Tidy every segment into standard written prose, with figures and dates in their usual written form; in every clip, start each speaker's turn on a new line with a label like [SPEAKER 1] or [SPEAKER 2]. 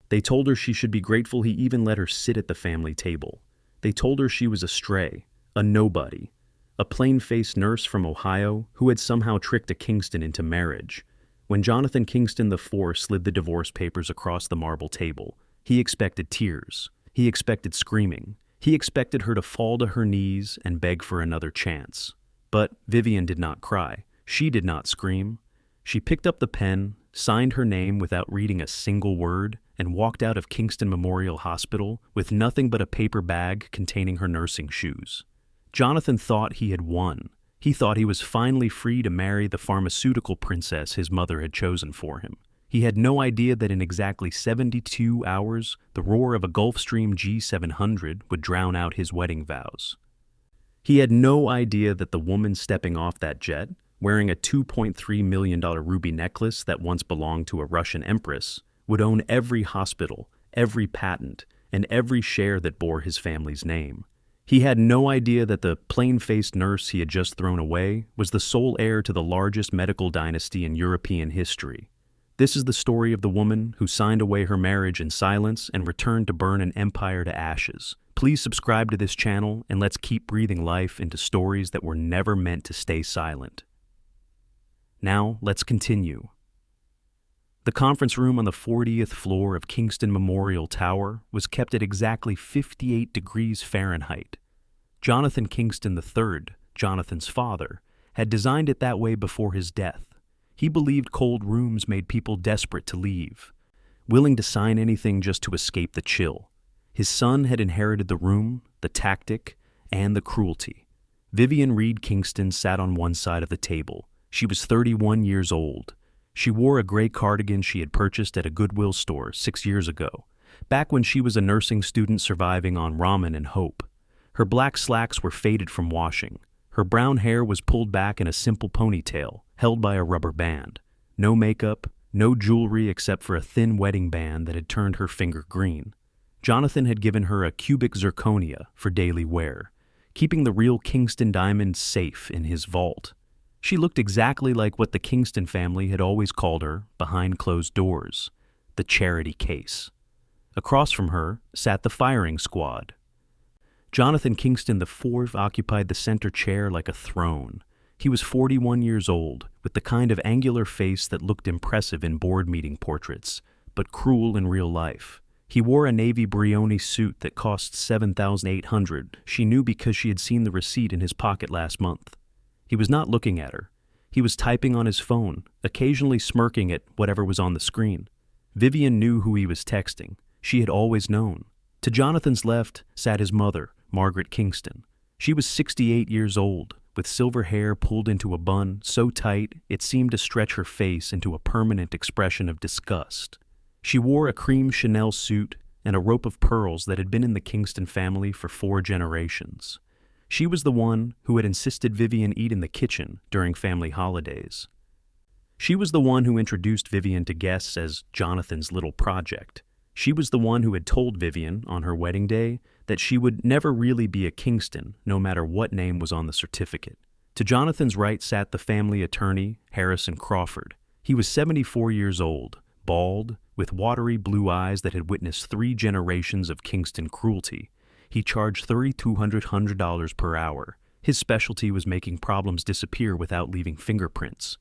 [SPEAKER 1] They told her she should be grateful he even let her sit at the family table. They told her she was a stray, a nobody, a plain-faced nurse from Ohio who had somehow tricked a Kingston into marriage. When Jonathan Kingston IV slid the divorce papers across the marble table, he expected tears. He expected screaming. He expected her to fall to her knees and beg for another chance. But Vivian did not cry. She did not scream. She picked up the pen, signed her name without reading a single word, and walked out of Kingston Memorial Hospital with nothing but a paper bag containing her nursing shoes. Jonathan thought he had won. He thought he was finally free to marry the pharmaceutical princess his mother had chosen for him. He had no idea that in exactly 72 hours, the roar of a Gulfstream G700 would drown out his wedding vows. He had no idea that the woman stepping off that jet, wearing a $2.3 million ruby necklace that once belonged to a Russian empress, would own every hospital, every patent, and every share that bore his family's name. He had no idea that the plain-faced nurse he had just thrown away was the sole heir to the largest medical dynasty in European history. This is the story of the woman who signed away her marriage in silence and returned to burn an empire to ashes. Please subscribe to this channel and let's keep breathing life into stories that were never meant to stay silent. Now, let's continue. The conference room on the 40th floor of Kingston Memorial Tower was kept at exactly 58 degrees Fahrenheit. Jonathan Kingston III, Jonathan's father, had designed it that way before his death. He believed cold rooms made people desperate to leave, willing to sign anything just to escape the chill. His son had inherited the room, the tactic, and the cruelty. Vivian Reed Kingston sat on one side of the table. She was 31 years old. She wore a gray cardigan she had purchased at a Goodwill store 6 years ago, back when she was a nursing student surviving on ramen and hope. Her black slacks were faded from washing. Her brown hair was pulled back in a simple ponytail, held by a rubber band. No makeup, no jewelry except for a thin wedding band that had turned her finger green. Jonathan had given her a cubic zirconia for daily wear, keeping the real Kingston diamond safe in his vault. She looked exactly like what the Kingston family had always called her behind closed doors, the charity case. Across from her sat the firing squad. Jonathan Kingston IV occupied the center chair like a throne. He was 41 years old, with the kind of angular face that looked impressive in board meeting portraits, but cruel in real life. He wore a navy Brioni suit that cost $7,800. She knew because she had seen the receipt in his pocket last month. He was not looking at her. He was typing on his phone, occasionally smirking at whatever was on the screen. Vivian knew who he was texting. She had always known. To Jonathan's left sat his mother, Margaret Kingston. She was 68 years old, with silver hair pulled into a bun so tight it seemed to stretch her face into a permanent expression of disgust. She wore a cream Chanel suit and a rope of pearls that had been in the Kingston family for 4 generations. She was the one who had insisted Vivian eat in the kitchen during family holidays. She was the one who introduced Vivian to guests as Jonathan's little project. She was the one who had told Vivian on her wedding day that she would never really be a Kingston, no matter what name was on the certificate. To Jonathan's right sat the family attorney, Harrison Crawford. He was 74 years old, bald, with watery blue eyes that had witnessed 3 generations of Kingston cruelty. He charged $3,200 per hour. His specialty was making problems disappear without leaving fingerprints.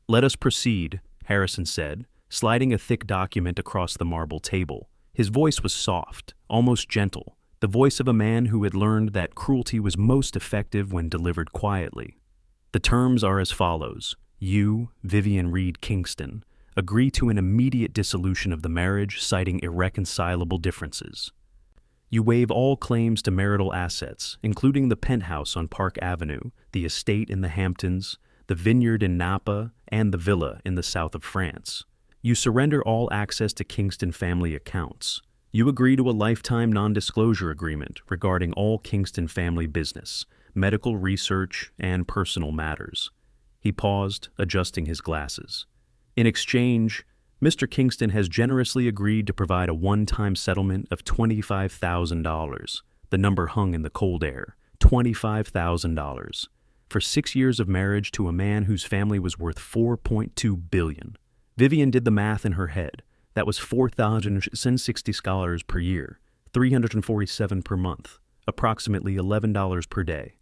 [SPEAKER 1] "Let us proceed," Harrison said, sliding a thick document across the marble table. His voice was soft, almost gentle, the voice of a man who had learned that cruelty was most effective when delivered quietly. The terms are as follows. You, Vivian Reed Kingston, agree to an immediate dissolution of the marriage, citing irreconcilable differences. You waive all claims to marital assets, including the penthouse on Park Avenue, the estate in the Hamptons, the vineyard in Napa, and the villa in the south of France. You surrender all access to Kingston family accounts. You agree to a lifetime non-disclosure agreement regarding all Kingston family business, medical research, and personal matters. He paused, adjusting his glasses. In exchange, Mr. Kingston has generously agreed to provide a one-time settlement of $25,000. The number hung in the cold air. $25,000. For 6 years of marriage to a man whose family was worth $4.2 billion. Vivian did the math in her head. That was $4,060 per year, $347 per month, approximately $11 per day.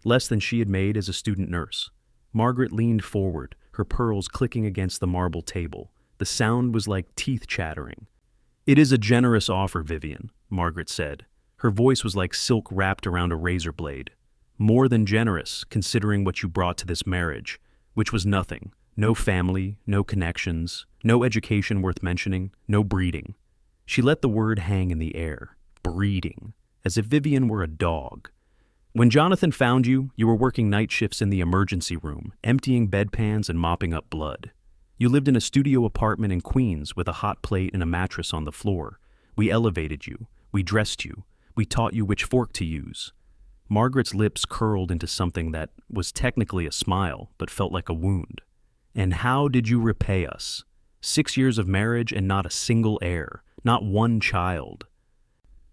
[SPEAKER 1] Less than she had made as a student nurse. Margaret leaned forward, her pearls clicking against the marble table. The sound was like teeth chattering. "It is a generous offer, Vivian," Margaret said. Her voice was like silk wrapped around a razor blade. "More than generous, considering what you brought to this marriage, which was nothing. No family, no connections, no education worth mentioning, no breeding." She let the word hang in the air. Breeding. As if Vivian were a dog. "When Jonathan found you, you were working night shifts in the emergency room, emptying bedpans and mopping up blood. You lived in a studio apartment in Queens with a hot plate and a mattress on the floor. We elevated you. We dressed you. We taught you which fork to use." Margaret's lips curled into something that was technically a smile, but felt like a wound. "And how did you repay us? 6 years of marriage and not a single heir, not one child.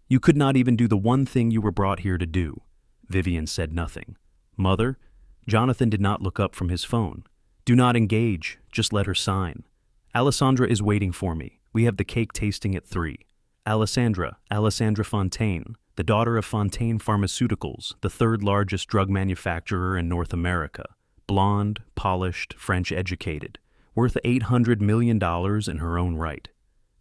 [SPEAKER 1] You could not even do the one thing you were brought here to do." Vivian said nothing. "Mother?" Jonathan did not look up from his phone. "Do not engage, just let her sign. Alessandra is waiting for me. We have the cake tasting at 3. Alessandra Fontaine, the daughter of Fontaine Pharmaceuticals, the third largest drug manufacturer in North America. Blonde, polished, French-educated, worth $800 million in her own right."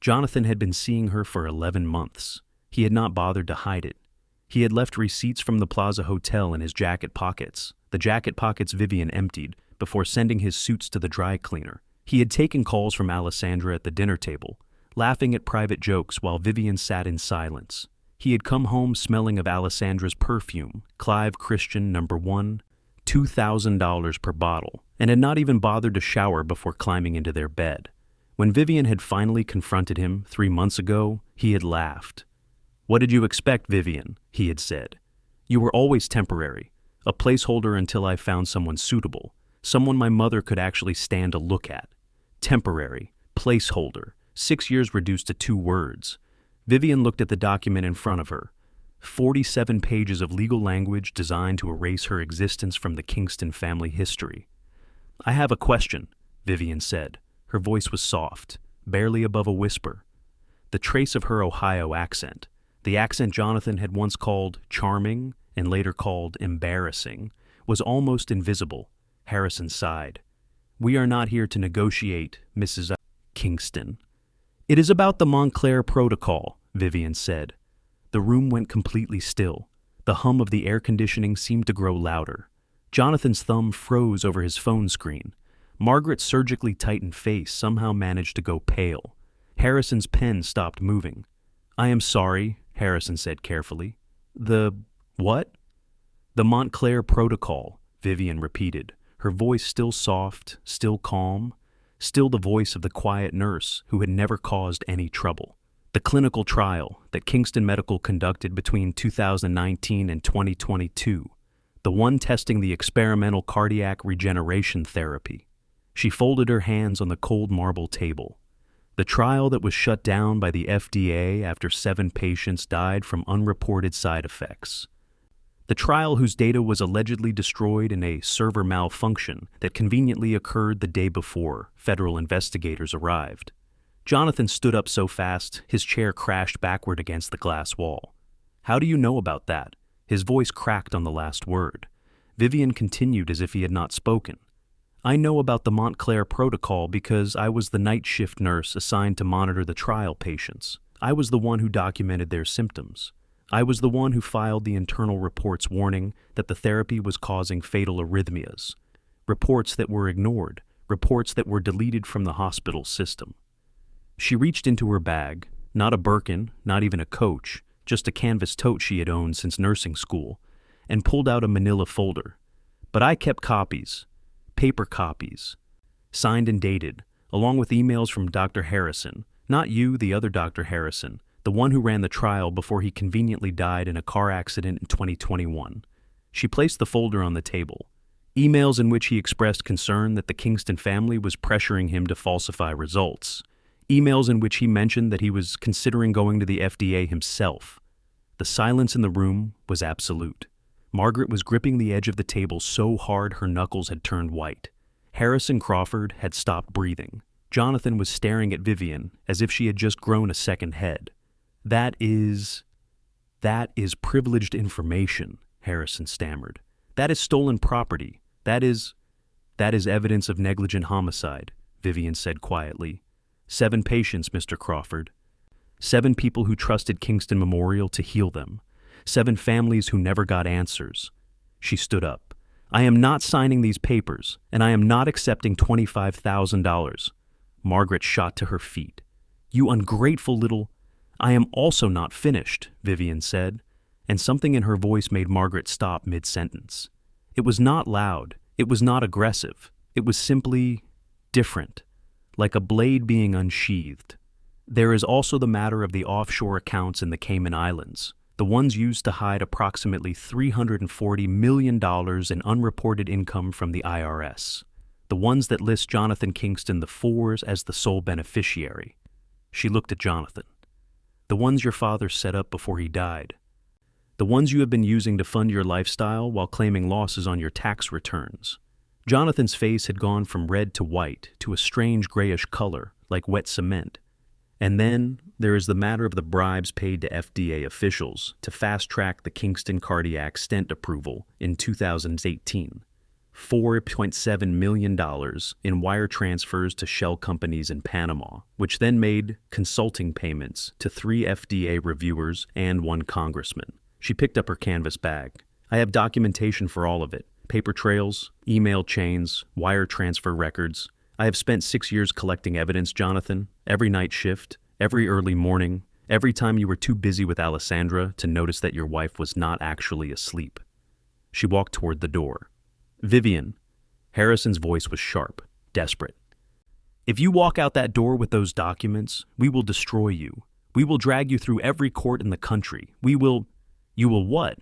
[SPEAKER 1] Jonathan had been seeing her for 11 months. He had not bothered to hide it. He had left receipts from the Plaza Hotel in his jacket pockets, the jacket pockets Vivian emptied, before sending his suits to the dry cleaner. He had taken calls from Alessandra at the dinner table, laughing at private jokes while Vivian sat in silence. He had come home smelling of Alessandra's perfume, Clive Christian No. 1, $2,000 per bottle, and had not even bothered to shower before climbing into their bed. When Vivian had finally confronted him 3 months ago, he had laughed. "What did you expect, Vivian?" he had said. "You were always temporary, a placeholder until I found someone suitable, someone my mother could actually stand to look at. Temporary, placeholder, 6 years reduced to 2 words. Vivian looked at the document in front of her. 47 pages of legal language designed to erase her existence from the Kingston family history. "I have a question," Vivian said. Her voice was soft, barely above a whisper. The trace of her Ohio accent, the accent Jonathan had once called charming and later called embarrassing, was almost invisible. Harrison sighed. "We are not here to negotiate, Mrs. Kingston." "It is about the Montclair Protocol," Vivian said. The room went completely still. The hum of the air conditioning seemed to grow louder. Jonathan's thumb froze over his phone screen. Margaret's surgically tightened face somehow managed to go pale. Harrison's pen stopped moving. "I am sorry," Harrison said carefully. "The what?" "The Montclair Protocol," Vivian repeated, her voice still soft, still calm, still the voice of the quiet nurse who had never caused any trouble. "The clinical trial that Kingston Medical conducted between 2019 and 2022, the one testing the experimental cardiac regeneration therapy." She folded her hands on the cold marble table. "The trial that was shut down by the FDA after 7 patients died from unreported side effects. The trial whose data was allegedly destroyed in a server malfunction that conveniently occurred the day before federal investigators arrived." Jonathan stood up so fast, his chair crashed backward against the glass wall. "How do you know about that?" His voice cracked on the last word. Vivian continued as if he had not spoken. "I know about the Montclair Protocol because I was the night shift nurse assigned to monitor the trial patients. I was the one who documented their symptoms. I was the one who filed the internal reports warning that the therapy was causing fatal arrhythmias. Reports that were ignored, reports that were deleted from the hospital system." She reached into her bag, not a Birkin, not even a Coach, just a canvas tote she had owned since nursing school, and pulled out a manila folder. "But I kept copies, paper copies, signed and dated, along with emails from Dr. Harrison, not you, the other Dr. Harrison, the one who ran the trial before he conveniently died in a car accident in 2021. She placed the folder on the table. Emails in which he expressed concern that the Kingston family was pressuring him to falsify results. Emails in which he mentioned that he was considering going to the FDA himself. The silence in the room was absolute. Margaret was gripping the edge of the table so hard her knuckles had turned white. Harrison Crawford had stopped breathing. Jonathan was staring at Vivian as if she had just grown a second head. That is privileged information, Harrison stammered. That is stolen property. That is evidence of negligent homicide, Vivian said quietly. 7 patients, Mr. Crawford. 7 people who trusted Kingston Memorial to heal them. 7 families who never got answers. She stood up. I am not signing these papers, and I am not accepting $25,000. Margaret shot to her feet. You ungrateful little... I am also not finished, Vivian said, and something in her voice made Margaret stop mid-sentence. It was not loud. It was not aggressive. It was simply different, like a blade being unsheathed. There is also the matter of the offshore accounts in the Cayman Islands, the ones used to hide approximately $340 million in unreported income from the IRS, the ones that list Jonathan Kingston IV as the sole beneficiary. She looked at Jonathan. The ones your father set up before he died. The ones you have been using to fund your lifestyle while claiming losses on your tax returns. Jonathan's face had gone from red to white to a strange grayish color, like wet cement. And then there is the matter of the bribes paid to FDA officials to fast-track the Kingston cardiac stent approval in 2018. $4.7 million in wire transfers to shell companies in Panama, which then made consulting payments to 3 FDA reviewers and 1 congressman. She picked up her canvas bag. I have documentation for all of it. Paper trails, email chains, wire transfer records. I have spent 6 years collecting evidence, Jonathan. Every night shift, every early morning, every time you were too busy with Alessandra to notice that your wife was not actually asleep. She walked toward the door. Vivian. Harrison's voice was sharp, desperate. If you walk out that door with those documents, we will destroy you. We will drag you through every court in the country. You will what?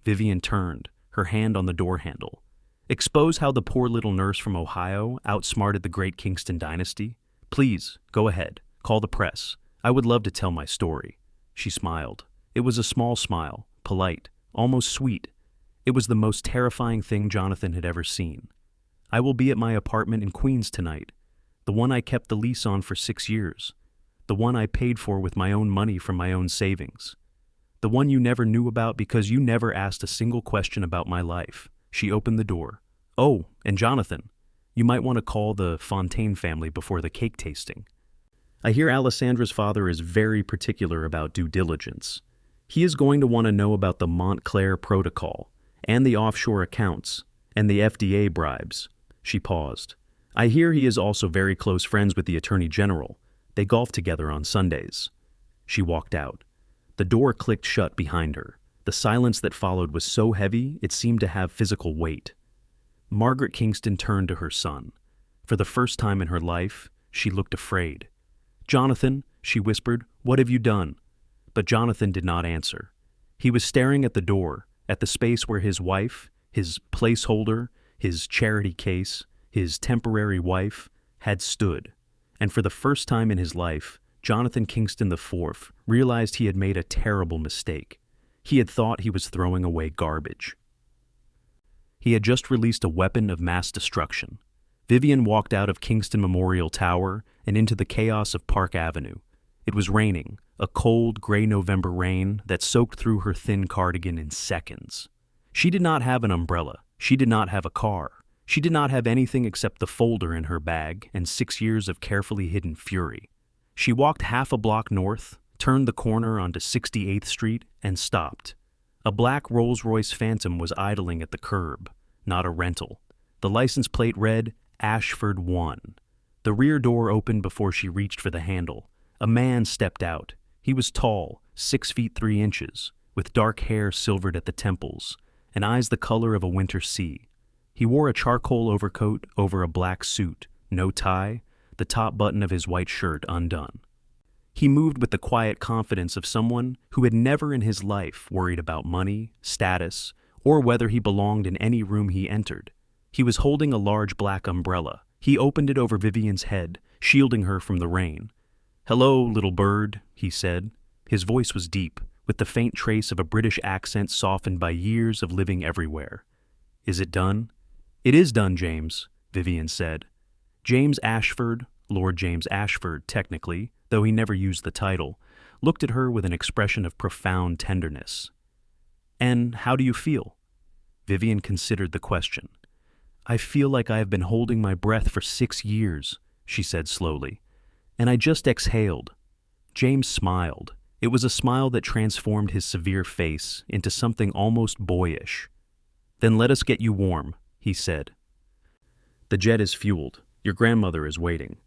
[SPEAKER 1] Vivian turned, her hand on the door handle. Expose how the poor little nurse from Ohio outsmarted the great Kingston dynasty? Please, go ahead. Call the press. I would love to tell my story. She smiled. It was a small smile, polite, almost sweet. It was the most terrifying thing Jonathan had ever seen. I will be at my apartment in Queens tonight, the one I kept the lease on for 6 years, the one I paid for with my own money from my own savings, the one you never knew about because you never asked a single question about my life. She opened the door. Oh, and Jonathan, you might want to call the Fontaine family before the cake tasting. I hear Alessandra's father is very particular about due diligence. He is going to want to know about the Montclair Protocol, and the offshore accounts, and the FDA bribes. She paused. I hear he is also very close friends with the Attorney General. They golf together on Sundays. She walked out. The door clicked shut behind her. The silence that followed was so heavy it seemed to have physical weight. Margaret Kingston turned to her son. For the first time in her life, she looked afraid. Jonathan, she whispered, what have you done? But Jonathan did not answer. He was staring at the door, at the space where his wife, his placeholder, his charity case, his temporary wife, had stood. And for the first time in his life, Jonathan Kingston IV realized he had made a terrible mistake. He had thought he was throwing away garbage. He had just released a weapon of mass destruction. Vivian walked out of Kingston Memorial Tower and into the chaos of Park Avenue. It was raining, a cold, gray November rain that soaked through her thin cardigan in seconds. She did not have an umbrella. She did not have a car. She did not have anything except the folder in her bag and 6 years of carefully hidden fury. She walked half a block north, turned the corner onto 68th Street, and stopped. A black Rolls-Royce Phantom was idling at the curb, not a rental. The license plate read, Ashford 1. The rear door opened before she reached for the handle. A man stepped out. He was tall, 6 feet 3 inches, with dark hair silvered at the temples, and eyes the color of a winter sea. He wore a charcoal overcoat over a black suit, no tie, the top button of his white shirt undone. He moved with the quiet confidence of someone who had never in his life worried about money, status, or whether he belonged in any room he entered. He was holding a large black umbrella. He opened it over Vivian's head, shielding her from the rain. "Hello, little bird," he said. His voice was deep, with the faint trace of a British accent softened by years of living everywhere. "Is it done?" "It is done, James," Vivian said. James Ashford, Lord James Ashford, technically, though he never used the title, looked at her with an expression of profound tenderness. "And how do you feel?" Vivian considered the question. "I feel like I have been holding my breath for 6 years," she said slowly, "and I just exhaled." James smiled. It was a smile that transformed his severe face into something almost boyish. "Then let us get you warm," he said. "The jet is fueled. Your grandmother is waiting."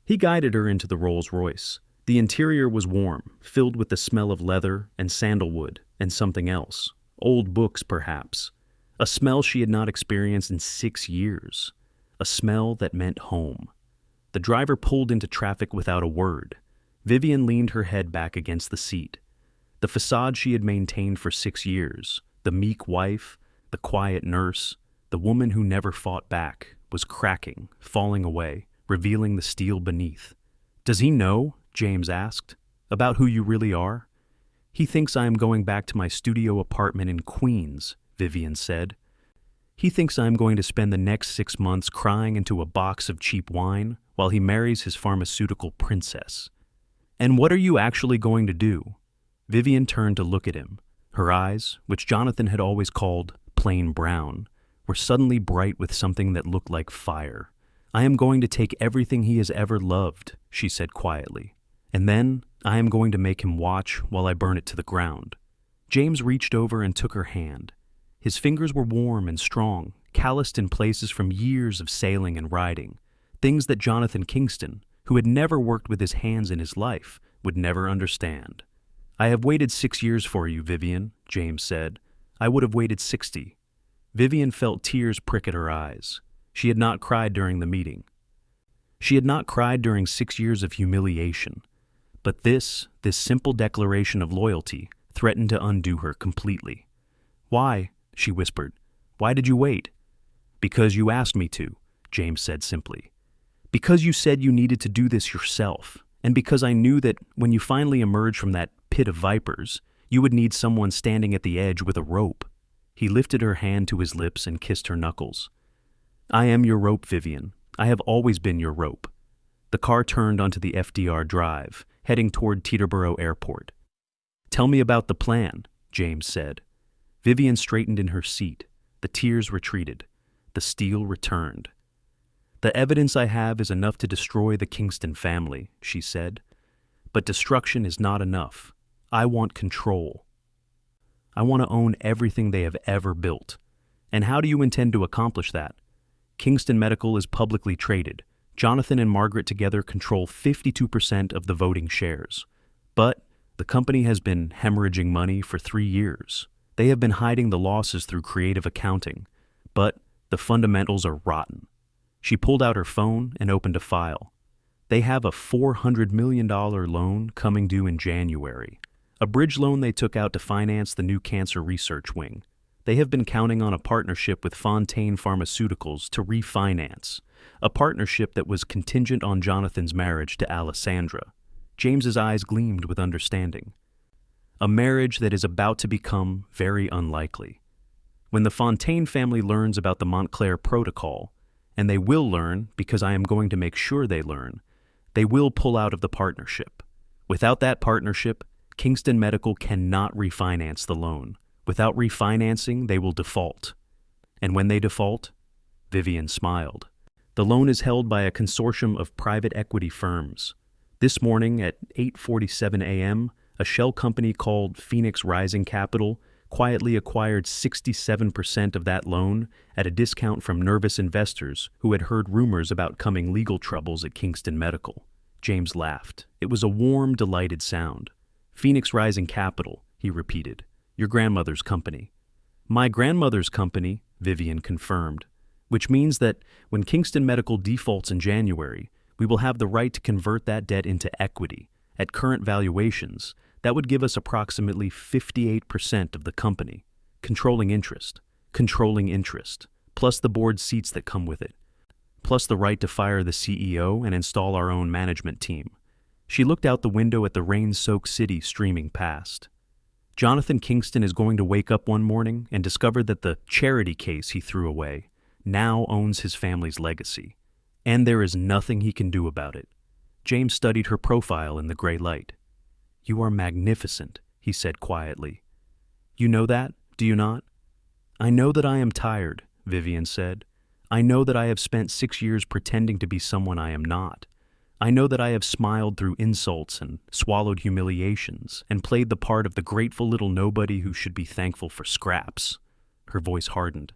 [SPEAKER 1] He guided her into the Rolls-Royce. The interior was warm, filled with the smell of leather and sandalwood and something else. Old books, perhaps. A smell she had not experienced in 6 years. A smell that meant home. The driver pulled into traffic without a word. Vivian leaned her head back against the seat. The facade she had maintained for 6 years, the meek wife, the quiet nurse, the woman who never fought back, was cracking, falling away, revealing the steel beneath. "Does he know?" James asked. "About who you really are?" "He thinks I am going back to my studio apartment in Queens," Vivian said. "He thinks I am going to spend the next 6 months crying into a box of cheap wine while he marries his pharmaceutical princess." "And what are you actually going to do?" Vivian turned to look at him. Her eyes, which Jonathan had always called plain brown, were suddenly bright with something that looked like fire. "I am going to take everything he has ever loved," she said quietly. "And then I am going to make him watch while I burn it to the ground." James reached over and took her hand. His fingers were warm and strong, calloused in places from years of sailing and riding, things that Jonathan Kingston, who had never worked with his hands in his life, would never understand. "I have waited 6 years for you, Vivian," James said. "I would have waited 60. Vivian felt tears prick at her eyes. She had not cried during the meeting. She had not cried during 6 years of humiliation. But this simple declaration of loyalty threatened to undo her completely. "Why?" she whispered. "Why did you wait?" "Because you asked me to," James said simply. "Because you said you needed to do this yourself, and because I knew that when you finally emerged from that pit of vipers, you would need someone standing at the edge with a rope." He lifted her hand to his lips and kissed her knuckles. "I am your rope, Vivian. I have always been your rope." The car turned onto the FDR Drive, heading toward Teterboro Airport. "Tell me about the plan," James said. Vivian straightened in her seat. The tears retreated. The steel returned. "The evidence I have is enough to destroy the Kingston family," she said. "But destruction is not enough. I want control. I want to own everything they have ever built. And how do you intend to accomplish that? Kingston Medical is publicly traded. Jonathan and Margaret together control 52% of the voting shares. But the company has been hemorrhaging money for 3 years. They have been hiding the losses through creative accounting. But the fundamentals are rotten." She pulled out her phone and opened a file. "They have a $400 million loan coming due in January. A bridge loan they took out to finance the new cancer research wing. They have been counting on a partnership with Fontaine Pharmaceuticals to refinance, a partnership that was contingent on Jonathan's marriage to Alessandra." James's eyes gleamed with understanding. "A marriage that is about to become very unlikely. When the Fontaine family learns about the Montclair Protocol, and they will learn because I am going to make sure they learn, they will pull out of the partnership. Without that partnership, Kingston Medical cannot refinance the loan. Without refinancing, they will default. And when they default," Vivian smiled, "the loan is held by a consortium of private equity firms. This morning at 8:47 a.m., a shell company called Phoenix Rising Capital quietly acquired 67% of that loan at a discount from nervous investors who had heard rumors about coming legal troubles at Kingston Medical." James laughed. It was a warm, delighted sound. "Phoenix Rising Capital," he repeated. "Your grandmother's company." "My grandmother's company," Vivian confirmed, "which means that when Kingston Medical defaults in January, we will have the right to convert that debt into equity. At current valuations, that would give us approximately 58% of the company. Controlling interest, plus the board seats that come with it, plus the right to fire the CEO and install our own management team." She looked out the window at the rain-soaked city streaming past. "Jonathan Kingston is going to wake up one morning and discover that the charity case he threw away now owns his family's legacy. And there is nothing he can do about it. James studied her profile in the gray light. "You are magnificent," he said quietly. "You know that, do you not?" "I know that I am tired," Vivian said. "I know that I have spent 6 years pretending to be someone I am not. I know that I have smiled through insults and swallowed humiliations and played the part of the grateful little nobody who should be thankful for scraps." Her voice hardened.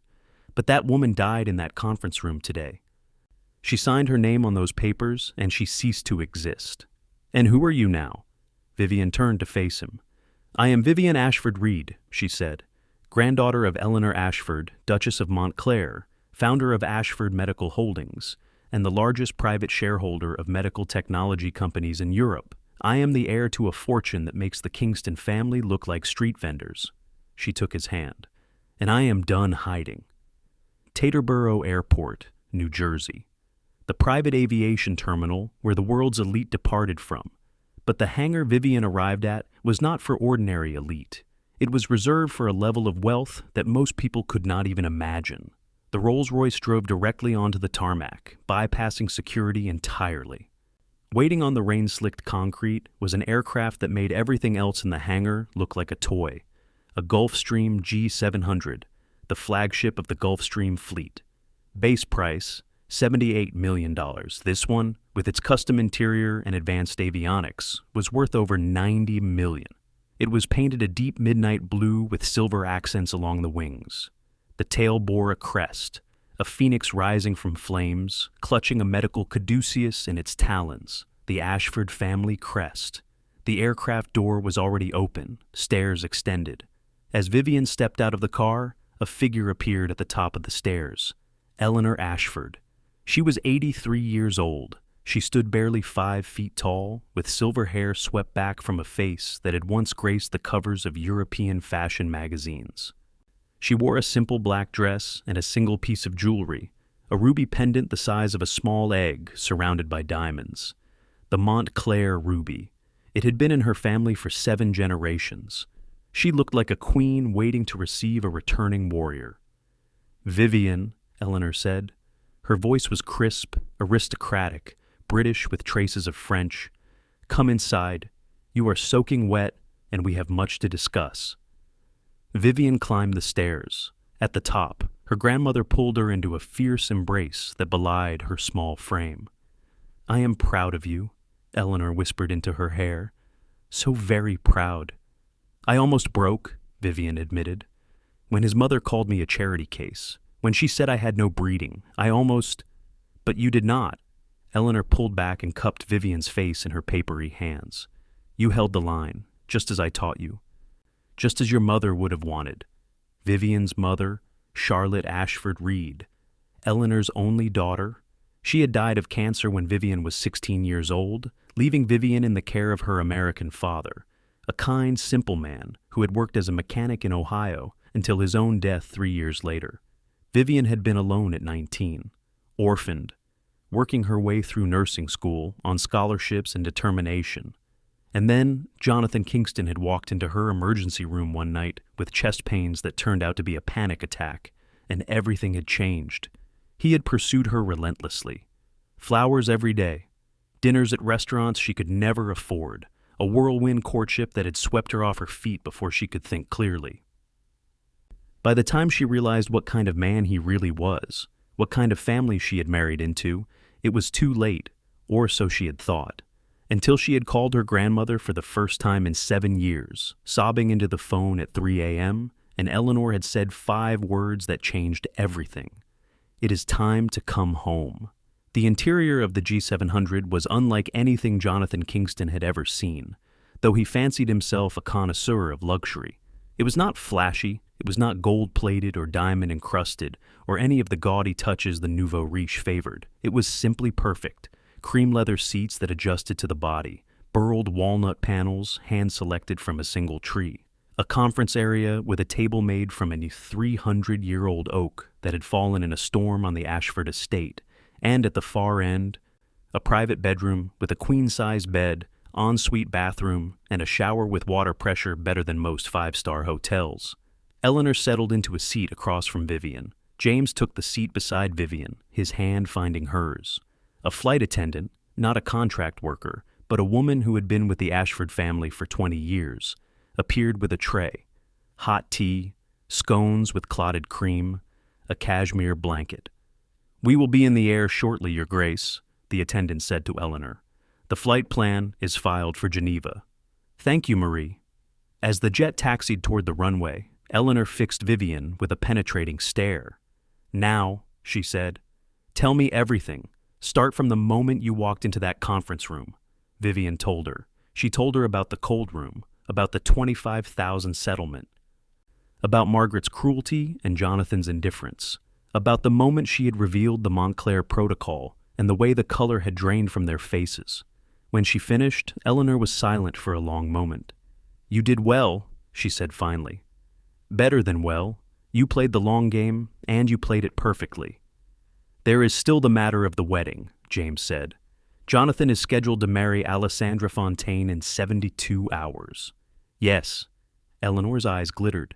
[SPEAKER 1] "But that woman died in that conference room today. She signed her name on those papers and she ceased to exist. And who are you now?" Vivian turned to face him. "I am Vivian Ashford Reed," she said, "granddaughter of Eleanor Ashford, Duchess of Montclair, founder of Ashford Medical Holdings, and the largest private shareholder of medical technology companies in Europe. I am the heir to a fortune that makes the Kingston family look like street vendors." She took his hand. "And I am done hiding." Taterboro Airport, New Jersey. The private aviation terminal where the world's elite departed from. But the hangar Vivian arrived at was not for ordinary elite. It was reserved for a level of wealth that most people could not even imagine. The Rolls-Royce drove directly onto the tarmac, bypassing security entirely. Waiting on the rain-slicked concrete was an aircraft that made everything else in the hangar look like a toy. A Gulfstream G700, the flagship of the Gulfstream fleet. Base price, $78 million. This one, with its custom interior and advanced avionics, was worth over $90 million. It was painted a deep midnight blue with silver accents along the wings. The tail bore a crest, a phoenix rising from flames, clutching a medical caduceus in its talons, the Ashford family crest. The aircraft door was already open, stairs extended. As Vivian stepped out of the car, a figure appeared at the top of the stairs. Eleanor Ashford. She was 83 years old. She stood barely 5 feet tall, with silver hair swept back from a face that had once graced the covers of European fashion magazines. She wore a simple black dress and a single piece of jewelry, a ruby pendant the size of a small egg surrounded by diamonds. The Montclair ruby. It had been in her family for 7 generations. She looked like a queen waiting to receive a returning warrior. "Vivian," Eleanor said. Her voice was crisp, aristocratic, British with traces of French. "Come inside. You are soaking wet, and we have much to discuss." Vivian climbed the stairs. At the top, her grandmother pulled her into a fierce embrace that belied her small frame. "I am proud of you," Eleanor whispered into her hair. "So very proud." "I almost broke," Vivian admitted. "When his mother called me a charity case, when she said I had no breeding, I almost—" "But you did not." Eleanor pulled back and cupped Vivian's face in her papery hands. "You held the line, just as I taught you. Just as your mother would have wanted." Vivian's mother, Charlotte Ashford Reed, Eleanor's only daughter. She had died of cancer when Vivian was 16 years old, leaving Vivian in the care of her American father, a kind, simple man who had worked as a mechanic in Ohio until his own death 3 years later. Vivian had been alone at 19, orphaned, working her way through nursing school on scholarships and determination. And then Jonathan Kingston had walked into her emergency room one night with chest pains that turned out to be a panic attack, and everything had changed. He had pursued her relentlessly. Flowers every day, dinners at restaurants she could never afford, a whirlwind courtship that had swept her off her feet before she could think clearly. By the time she realized what kind of man he really was, what kind of family she had married into, it was too late, or so she had thought. Until she had called her grandmother for the first time in 7 years, sobbing into the phone at 3 a.m., and Eleanor had said 5 words that changed everything. "It is time to come home." The interior of the G700 was unlike anything Jonathan Kingston had ever seen, though he fancied himself a connoisseur of luxury. It was not flashy, it was not gold-plated or diamond-encrusted, or any of the gaudy touches the nouveau riche favored. It was simply perfect. Cream leather seats that adjusted to the body, burled walnut panels hand-selected from a single tree, a conference area with a table made from a 300-year-old oak that had fallen in a storm on the Ashford estate, and at the far end, a private bedroom with a queen-size bed, ensuite bathroom, and a shower with water pressure better than most 5-star hotels. Eleanor settled into a seat across from Vivian. James took the seat beside Vivian, his hand finding hers. A flight attendant, not a contract worker, but a woman who had been with the Ashford family for 20 years, appeared with a tray, hot tea, scones with clotted cream, a cashmere blanket. "We will be in the air shortly, Your Grace," the attendant said to Eleanor. "The flight plan is filed for Geneva." "Thank you, Marie." As the jet taxied toward the runway, Eleanor fixed Vivian with a penetrating stare. "Now," she said, "tell me everything. Start from the moment you walked into that conference room." Vivian told her. She told her about the cold room, about the 25,000 settlement, about Margaret's cruelty and Jonathan's indifference, about the moment she had revealed the Montclair protocol and the way the color had drained from their faces. When she finished, Eleanor was silent for a long moment. "You did well," she said finally. "Better than well. You played the long game, and you played it perfectly." "There is still the matter of the wedding," James said. "Jonathan is scheduled to marry Alessandra Fontaine in 72 hours. "Yes." Eleanor's eyes glittered.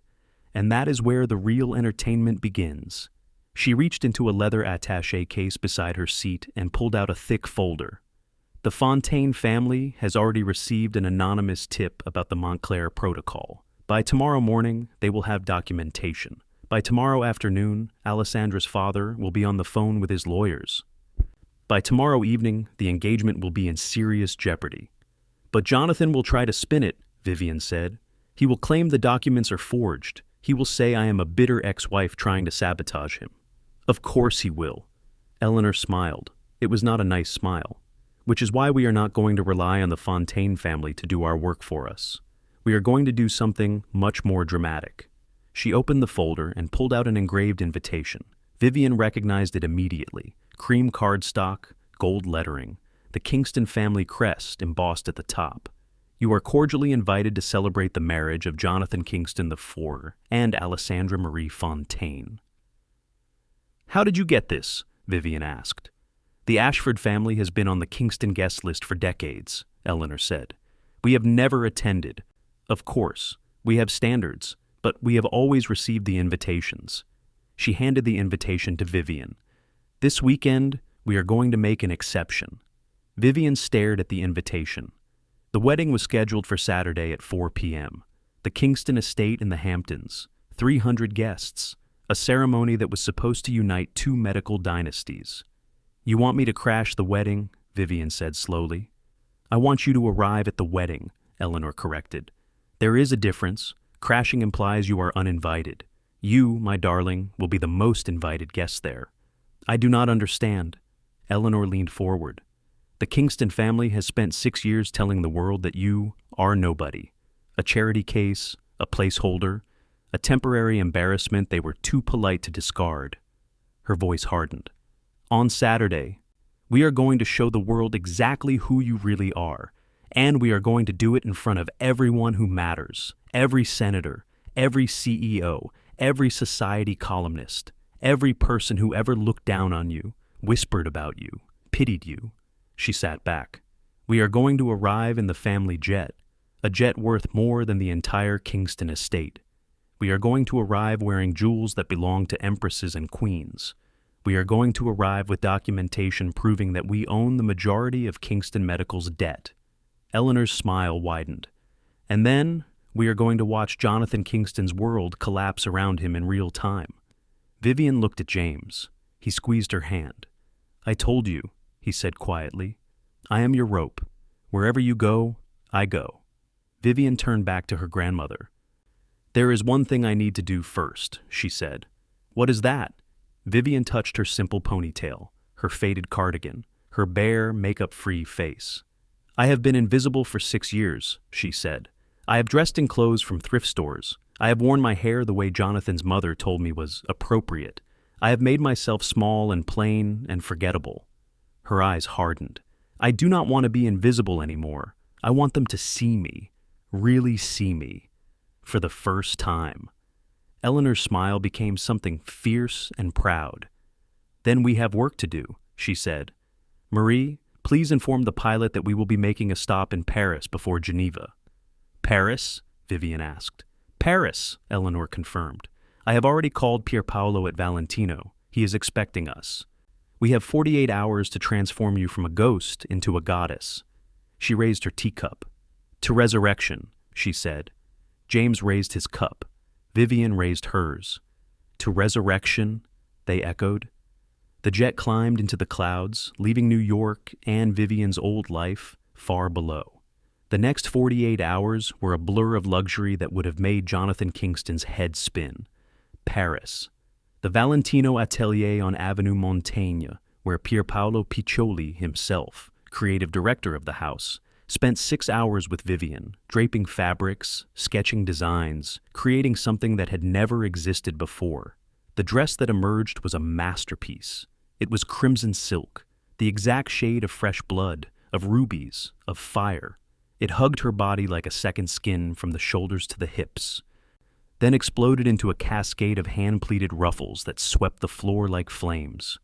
[SPEAKER 1] "And that is where the real entertainment begins." She reached into a leather attaché case beside her seat and pulled out a thick folder. "The Fontaine family has already received an anonymous tip about the Montclair protocol. By tomorrow morning, they will have documentation. By tomorrow afternoon, Alessandra's father will be on the phone with his lawyers. By tomorrow evening, the engagement will be in serious jeopardy." "But Jonathan will try to spin it," Vivian said. "He will claim the documents are forged. He will say I am a bitter ex-wife trying to sabotage him." "Of course he will." Eleanor smiled. It was not a nice smile. "Which is why we are not going to rely on the Fontaine family to do our work for us. We are going to do something much more dramatic." She opened the folder and pulled out an engraved invitation. Vivian recognized it immediately. Cream cardstock, gold lettering, the Kingston family crest embossed at the top. "You are cordially invited to celebrate the marriage of Jonathan Kingston IV and Alessandra Marie Fontaine." "How did you get this?" Vivian asked. "The Ashford family has been on the Kingston guest list for decades," Eleanor said. "We have never attended. Of course, we have standards, but we have always received the invitations." She handed the invitation to Vivian. "This weekend, we are going to make an exception." Vivian stared at the invitation. The wedding was scheduled for Saturday at 4 p.m. The Kingston estate in the Hamptons. 300 guests. A ceremony that was supposed to unite two medical dynasties. "You want me to crash the wedding?" Vivian said slowly. "I want you to arrive at the wedding," Eleanor corrected. "There is a difference. Crashing implies you are uninvited. You, my darling, will be the most invited guest there." "I do not understand." Eleanor leaned forward. "The Kingston family has spent 6 years telling the world that you are nobody. A charity case, a placeholder, a temporary embarrassment they were too polite to discard." Her voice hardened. "On Saturday, we are going to show the world exactly who you really are, and we are going to do it in front of everyone who matters, every senator, every CEO, every society columnist, every person who ever looked down on you, whispered about you, pitied you." She sat back. "We are going to arrive in the family jet, a jet worth more than the entire Kingston estate. We are going to arrive wearing jewels that belong to empresses and queens. We are going to arrive with documentation proving that we own the majority of Kingston Medical's debt." Eleanor's smile widened. "And then we are going to watch Jonathan Kingston's world collapse around him in real time." Vivian looked at James. He squeezed her hand. "I told you," he said quietly. "I am your rope. Wherever you go, I go." Vivian turned back to her grandmother. "There is one thing I need to do first," she said. "What is that?" Vivian touched her simple ponytail, her faded cardigan, her bare, makeup-free face. "I have been invisible for 6 years," she said. "I have dressed in clothes from thrift stores. I have worn my hair the way Jonathan's mother told me was appropriate. I have made myself small and plain and forgettable." Her eyes hardened. "I do not want to be invisible anymore. I want them to see me, really see me, for the first time." Eleanor's smile became something fierce and proud. "Then we have work to do," she said. "Marie, please inform the pilot that we will be making a stop in Paris before Geneva." "Paris?" Vivian asked. "Paris," Eleanor confirmed. "I have already called Pierpaolo at Valentino. He is expecting us." We have 48 hours to transform you from a ghost into a goddess. She raised her teacup. To resurrection, she said. James raised his cup. Vivian raised hers. To resurrection, they echoed. The jet climbed into the clouds, leaving New York and Vivian's old life far below. The next 48 hours were a blur of luxury that would have made Jonathan Kingston's head spin. Paris. The Valentino atelier on Avenue Montaigne, where Pierpaolo Piccioli himself, creative director of the house, spent 6 hours with Vivian, draping fabrics, sketching designs, creating something that had never existed before. The dress that emerged was a masterpiece. It was crimson silk, the exact shade of fresh blood, of rubies, of fire. It hugged her body like a second skin from the shoulders to the hips, then exploded into a cascade of hand-pleated ruffles that swept the floor like flames.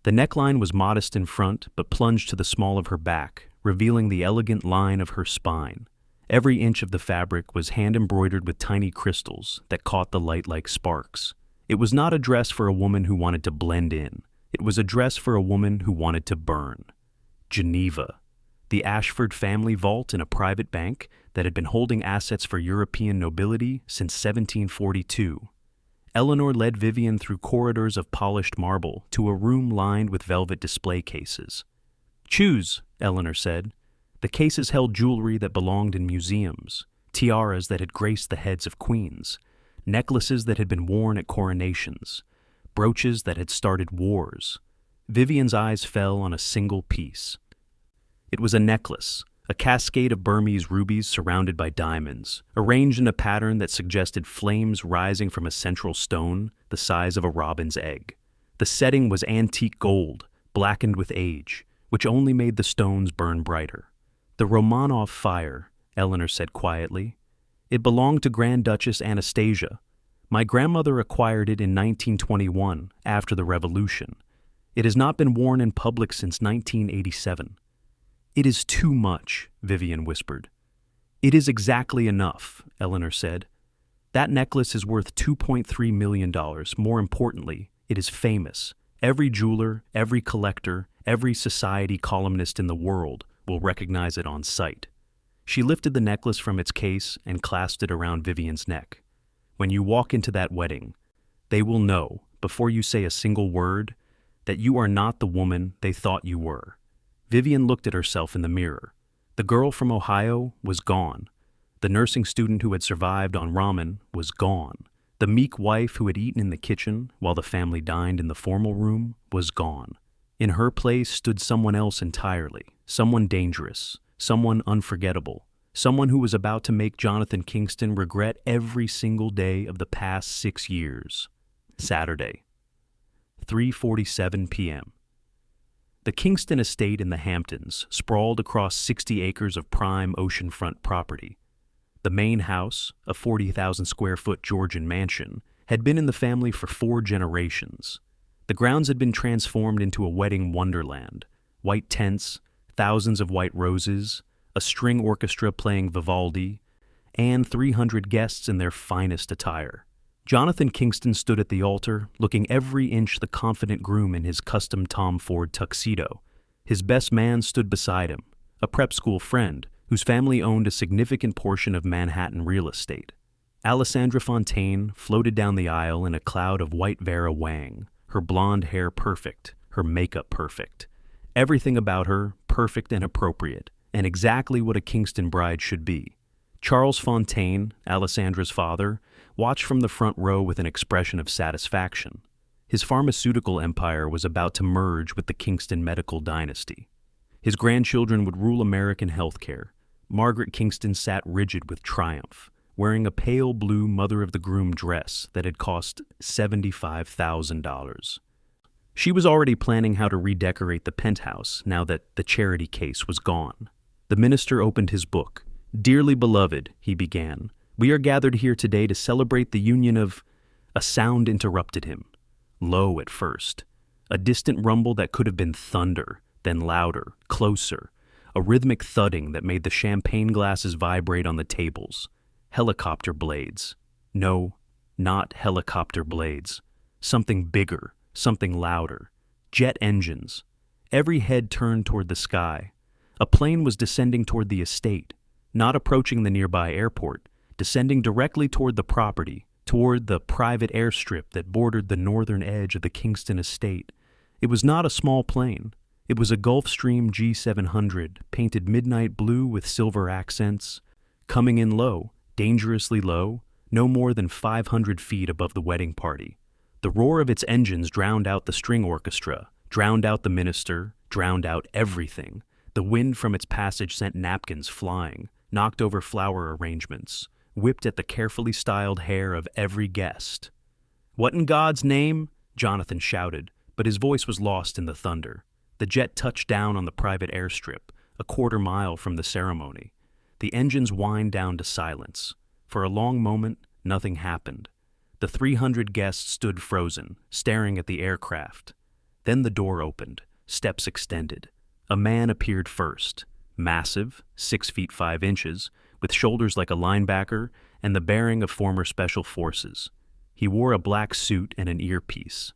[SPEAKER 1] The neckline was modest in front, but plunged to the small of her back, revealing the elegant line of her spine. Every inch of the fabric was hand-embroidered with tiny crystals that caught the light like sparks. It was not a dress for a woman who wanted to blend in. It was a dress for a woman who wanted to burn. Geneva. The Ashford family vault in a private bank that had been holding assets for European nobility since 1742. Eleanor led Vivian through corridors of polished marble to a room lined with velvet display cases. "Choose," Eleanor said. The cases held jewelry that belonged in museums, tiaras that had graced the heads of queens, necklaces that had been worn at coronations, brooches that had started wars. Vivian's eyes fell on a single piece. It was a necklace, a cascade of Burmese rubies surrounded by diamonds, arranged in a pattern that suggested flames rising from a central stone the size of a robin's egg. The setting was antique gold, blackened with age, which only made the stones burn brighter. "The Romanov fire," Eleanor said quietly. "It belonged to Grand Duchess Anastasia. My grandmother acquired it in 1921, after the Revolution. It has not been worn in public since 1987. "It is too much," Vivian whispered. "It is exactly enough," Eleanor said. "That necklace is worth $2.3 million. More importantly, it is famous. Every jeweler, every collector, every society columnist in the world will recognize it on sight." She lifted the necklace from its case and clasped it around Vivian's neck. "When you walk into that wedding, they will know, before you say a single word, that you are not the woman they thought you were." Vivian looked at herself in the mirror. The girl from Ohio was gone. The nursing student who had survived on ramen was gone. The meek wife who had eaten in the kitchen while the family dined in the formal room was gone. In her place stood someone else entirely, someone dangerous, someone unforgettable, someone who was about to make Jonathan Kingston regret every single day of the past 6 years. Saturday, 3:47 p.m. The Kingston estate in the Hamptons sprawled across 60 acres of prime oceanfront property. The main house, a 40,000-square-foot Georgian mansion, had been in the family for 4 generations. The grounds had been transformed into a wedding wonderland. White tents, thousands of white roses, a string orchestra playing Vivaldi, and 300 guests in their finest attire. Jonathan Kingston stood at the altar, looking every inch the confident groom in his custom Tom Ford tuxedo. His best man stood beside him, a prep school friend whose family owned a significant portion of Manhattan real estate. Alessandra Fontaine floated down the aisle in a cloud of white Vera Wang, her blonde hair perfect, her makeup perfect. Everything about her perfect and appropriate, and exactly what a Kingston bride should be. Charles Fontaine, Alessandra's father, watched from the front row with an expression of satisfaction. His pharmaceutical empire was about to merge with the Kingston medical dynasty. His grandchildren would rule American healthcare. Margaret Kingston sat rigid with triumph, wearing a pale blue mother-of-the-groom dress that had cost $75,000. She was already planning how to redecorate the penthouse now that the charity case was gone. The minister opened his book. "Dearly beloved," he began, "we are gathered here today to celebrate the union of—" A sound interrupted him. Low at first. A distant rumble that could have been thunder, then louder, closer. A rhythmic thudding that made the champagne glasses vibrate on the tables. Helicopter blades. No, not helicopter blades. Something bigger, something louder. Jet engines. Every head turned toward the sky. A plane was descending toward the estate, not approaching the nearby airport, descending directly toward the property, toward the private airstrip that bordered the northern edge of the Kingston estate. It was not a small plane. It was a Gulfstream G700, painted midnight blue with silver accents, coming in low, dangerously low, no more than 500 feet above the wedding party. The roar of its engines drowned out the string orchestra, drowned out the minister, drowned out everything. The wind from its passage sent napkins flying, knocked over flower arrangements, whipped at the carefully styled hair of every guest. "What in God's name?" Jonathan shouted, but his voice was lost in the thunder. The jet touched down on the private airstrip, a quarter-mile from the ceremony. The engines whined down to silence. For a long moment, nothing happened. The 300 guests stood frozen, staring at the aircraft. Then the door opened, steps extended. A man appeared first, massive, 6 feet 5 inches, with shoulders like a linebacker and the bearing of former special forces. He wore a black suit and an earpiece.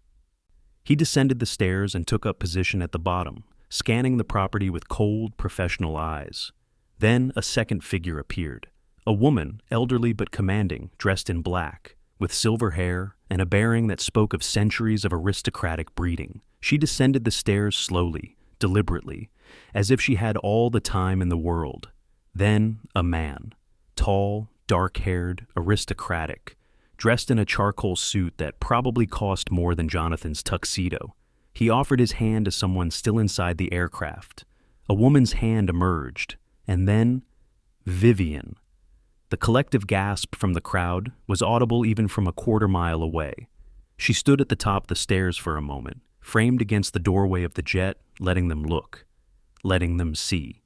[SPEAKER 1] He descended the stairs and took up position at the bottom, scanning the property with cold, professional eyes. Then a second figure appeared. A woman, elderly but commanding, dressed in black, with silver hair and a bearing that spoke of centuries of aristocratic breeding. She descended the stairs slowly, deliberately, as if she had all the time in the world. Then a man, tall, dark-haired, aristocratic, dressed in a charcoal suit that probably cost more than Jonathan's tuxedo. He offered his hand to someone still inside the aircraft. A woman's hand emerged, and then Vivian. The collective gasp from the crowd was audible even from a quarter-mile away. She stood at the top of the stairs for a moment, framed against the doorway of the jet, letting them look, letting them see.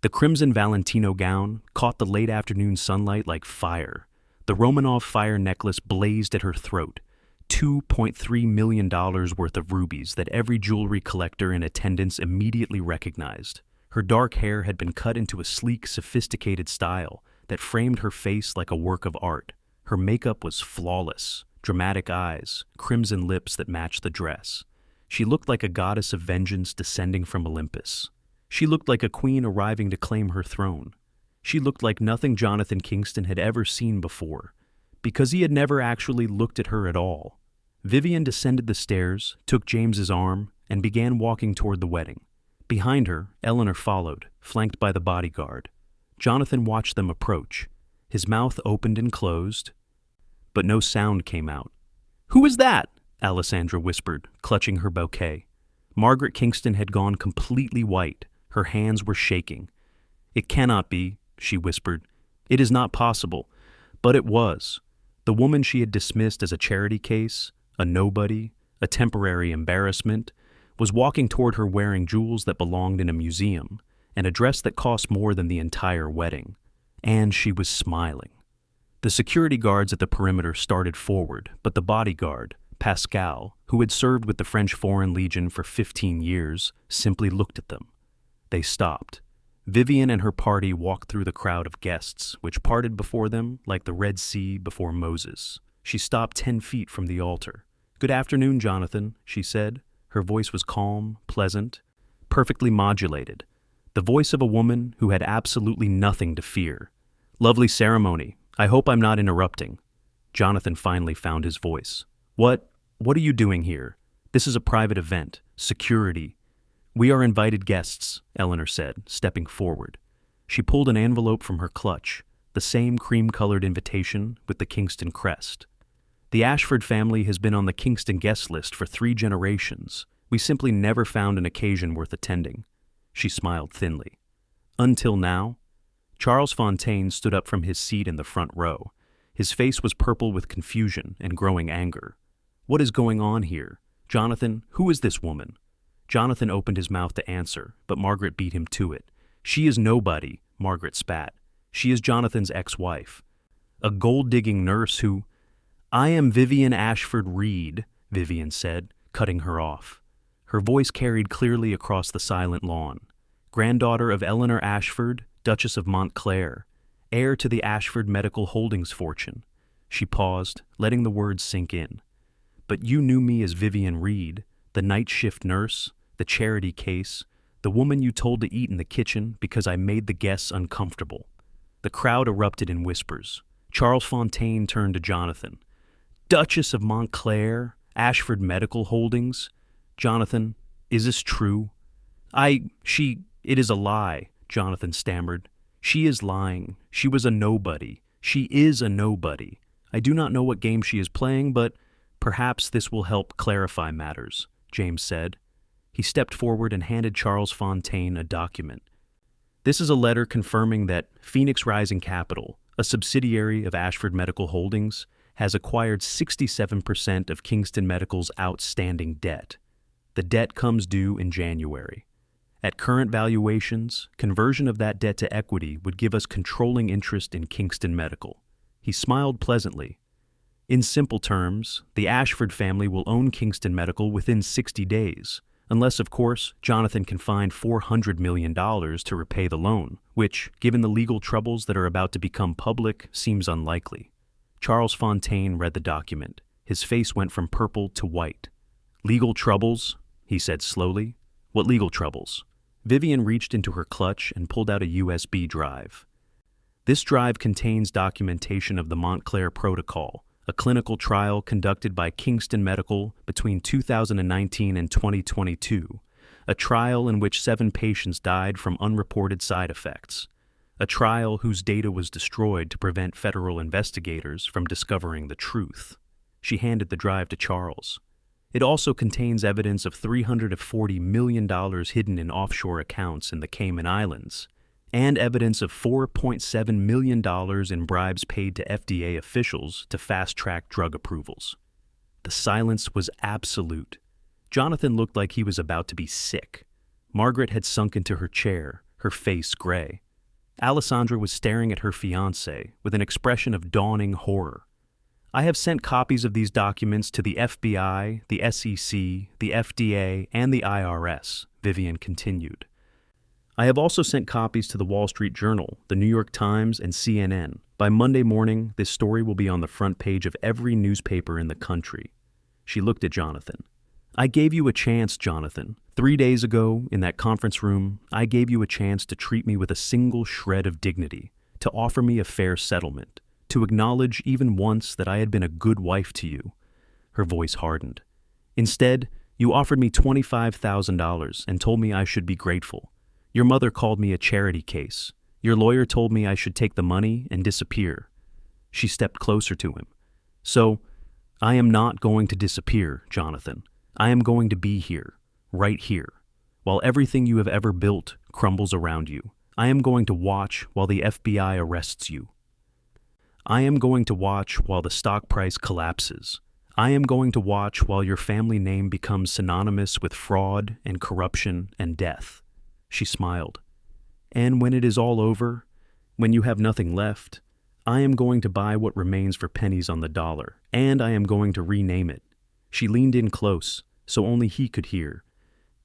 [SPEAKER 1] The crimson Valentino gown caught the late afternoon sunlight like fire. The Romanov fire necklace blazed at her throat, $2.3 million worth of rubies that every jewelry collector in attendance immediately recognized. Her dark hair had been cut into a sleek, sophisticated style that framed her face like a work of art. Her makeup was flawless, dramatic eyes, crimson lips that matched the dress. She looked like a goddess of vengeance descending from Olympus. She looked like a queen arriving to claim her throne. She looked like nothing Jonathan Kingston had ever seen before, because he had never actually looked at her at all. Vivian descended the stairs, took James's arm, and began walking toward the wedding. Behind her, Eleanor followed, flanked by the bodyguard. Jonathan watched them approach. His mouth opened and closed, but no sound came out. "Who is that?" Alessandra whispered, clutching her bouquet. Margaret Kingston had gone completely white. Her hands were shaking. "It cannot be," she whispered. "It is not possible." But it was. The woman she had dismissed as a charity case, a nobody, a temporary embarrassment, was walking toward her wearing jewels that belonged in a museum, and a dress that cost more than the entire wedding. And she was smiling. The security guards at the perimeter started forward, but the bodyguard, Pascal, who had served with the French Foreign Legion for 15 years, simply looked at them. They stopped. Vivian and her party walked through the crowd of guests, which parted before them like the Red Sea before Moses. She stopped 10 feet from the altar. "Good afternoon, Jonathan," she said. Her voice was calm, pleasant, perfectly modulated. The voice of a woman who had absolutely nothing to fear. "Lovely ceremony. I hope I'm not interrupting." Jonathan finally found his voice. What are you doing here? This is a private event. Security." "We are invited guests," Eleanor said, stepping forward. She pulled an envelope from her clutch, the same cream-colored invitation with the Kingston crest. "The Ashford family has been on the Kingston guest list for 3 generations. We simply never found an occasion worth attending." She smiled thinly. "Until now?" Charles Fontaine stood up from his seat in the front row. His face was purple with confusion and growing anger. "What is going on here? Jonathan, who is this woman?" Jonathan opened his mouth to answer, but Margaret beat him to it. "She is nobody," Margaret spat. "She is Jonathan's ex-wife. A gold-digging nurse who—" "I am Vivian Ashford Reed," Vivian said, cutting her off. Her voice carried clearly across the silent lawn. "Granddaughter of Eleanor Ashford, Duchess of Montclair, heir to the Ashford Medical Holdings fortune." She paused, letting the words sink in. "But you knew me as Vivian Reed," The night shift nurse, the charity case, the woman you told to eat in the kitchen because I made the guests uncomfortable. The crowd erupted in whispers. Charles Fontaine turned to Jonathan. Duchess of Montclair, Ashford Medical Holdings. Jonathan, is this true? It is a lie, Jonathan stammered. She is lying. She was a nobody. She is a nobody. I do not know what game she is playing, but perhaps this will help clarify matters, James said. He stepped forward and handed Charles Fontaine a document. This is a letter confirming that Phoenix Rising Capital, a subsidiary of Ashford Medical Holdings, has acquired 67% of Kingston Medical's outstanding debt. The debt comes due in January. At current valuations, conversion of that debt to equity would give us controlling interest in Kingston Medical. He smiled pleasantly. In simple terms, the Ashford family will own Kingston Medical within 60 days, unless, of course, Jonathan can find $400 million to repay the loan, which, given the legal troubles that are about to become public, seems unlikely. Charles Fontaine read the document. His face went from purple to white. Legal troubles? He said slowly. What legal troubles? Vivian reached into her clutch and pulled out a USB drive. This drive contains documentation of the Montclair Protocol, a clinical trial conducted by Kingston Medical between 2019 and 2022, a trial in which 7 patients died from unreported side effects, a trial whose data was destroyed to prevent federal investigators from discovering the truth. She handed the drive to Charles. It also contains evidence of $340 million hidden in offshore accounts in the Cayman Islands, and evidence of $4.7 million in bribes paid to FDA officials to fast-track drug approvals. The silence was absolute. Jonathan looked like he was about to be sick. Margaret had sunk into her chair, her face gray. Alessandra was staring at her fiancé with an expression of dawning horror. I have sent copies of these documents to the FBI, the SEC, the FDA, and the IRS, Vivian continued. I have also sent copies to the Wall Street Journal, the New York Times, and CNN. By Monday morning, this story will be on the front page of every newspaper in the country. She looked at Jonathan. I gave you a chance, Jonathan. 3 days ago, in that conference room, I gave you a chance to treat me with a single shred of dignity, to offer me a fair settlement, to acknowledge even once that I had been a good wife to you. Her voice hardened. Instead, you offered me $25,000 and told me I should be grateful. Your mother called me a charity case. Your lawyer told me I should take the money and disappear. She stepped closer to him. So, I am not going to disappear, Jonathan. I am going to be here, right here, while everything you have ever built crumbles around you. I am going to watch while the FBI arrests you. I am going to watch while the stock price collapses. I am going to watch while your family name becomes synonymous with fraud and corruption and death. She smiled. And when it is all over, when you have nothing left, I am going to buy what remains for pennies on the dollar, and I am going to rename it. She leaned in close, so only he could hear.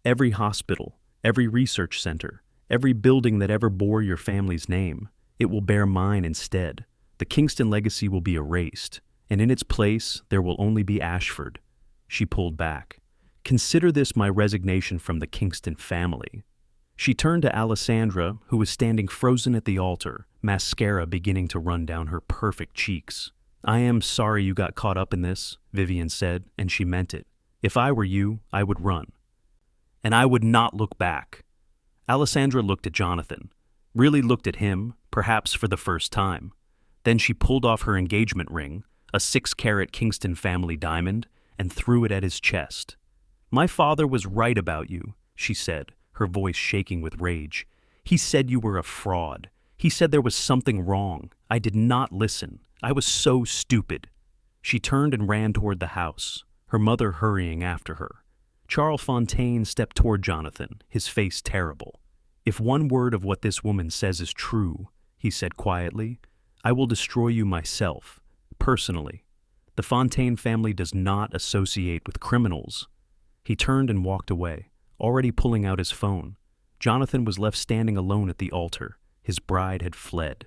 [SPEAKER 1] Every hospital, every research center, every building that ever bore your family's name, it will bear mine instead. The Kingston legacy will be erased, and in its place there will only be Ashford. She pulled back. Consider this my resignation from the Kingston family. She turned to Alessandra, who was standing frozen at the altar, mascara beginning to run down her perfect cheeks. I am sorry you got caught up in this, Vivian said, and she meant it. If I were you, I would run. And I would not look back. Alessandra looked at Jonathan, really looked at him, perhaps for the first time. Then she pulled off her engagement ring, a 6-carat Kingston family diamond, and threw it at his chest. My father was right about you, she said, her voice shaking with rage. He said you were a fraud. He said there was something wrong. I did not listen. I was so stupid. She turned and ran toward the house, her mother hurrying after her. Charles Fontaine stepped toward Jonathan, his face terrible. If one word of what this woman says is true, he said quietly, I will destroy you myself, personally. The Fontaine family does not associate with criminals. He turned and walked away, already pulling out his phone. Jonathan was left standing alone at the altar. His bride had fled.